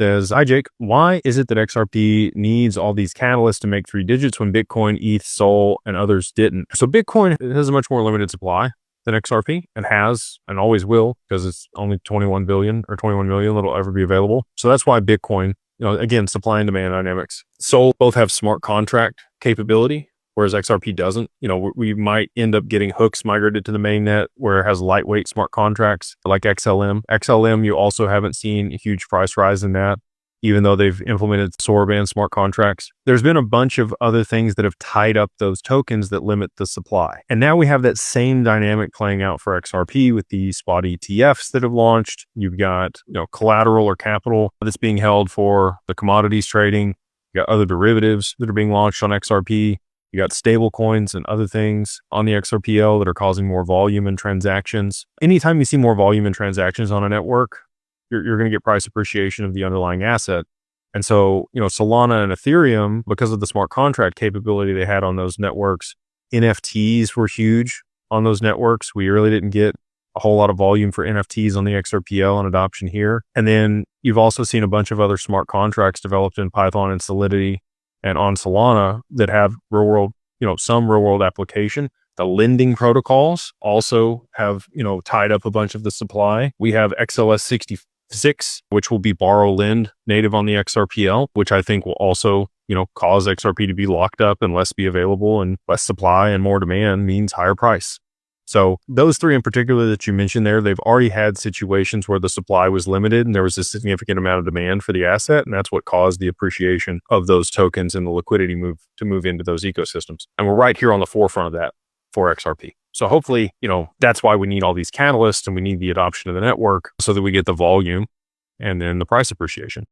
says, hi, Jake, why is it that XRP needs all these catalysts to make 3 digits when Bitcoin, ETH, Sol, and others didn't? So Bitcoin has a much more limited supply than XRP, and has and always will, because it's only 21 billion or 21 million that'll ever be available. So that's why Bitcoin, again, supply and demand dynamics. Sol both have smart contract capability, whereas XRP doesn't. We might end up getting hooks migrated to the mainnet where it has lightweight smart contracts like XLM. XLM, you also haven't seen a huge price rise in that, even though they've implemented Soroban smart contracts. There's been a bunch of other things that have tied up those tokens that limit the supply. And now we have that same dynamic playing out for XRP with the spot ETFs that have launched. You've got, collateral or capital that's being held for the commodities trading. You got other derivatives that are being launched on XRP. You got stable coins and other things on the XRPL that are causing more volume in transactions. Anytime you see more volume in transactions on a network, you're going to get price appreciation of the underlying asset. And so, Solana and Ethereum, because of the smart contract capability they had on those networks, NFTs were huge on those networks. We really didn't get a whole lot of volume for NFTs on the XRPL and adoption here. And then you've also seen a bunch of other smart contracts developed in Python and Solidity and on Solana that have real world, some real world application. The lending protocols also have, tied up a bunch of the supply. We have XLS 66, which will be borrow lend native on the XRPL, which I think will also, cause XRP to be locked up and less be available, and less supply and more demand means higher price. So those 3 in particular that you mentioned there, they've already had situations where the supply was limited and there was a significant amount of demand for the asset. And that's what caused the appreciation of those tokens and the liquidity to move into those ecosystems. And we're right here on the forefront of that for XRP. So hopefully, that's why we need all these catalysts and we need the adoption of the network so that we get the volume and then the price appreciation.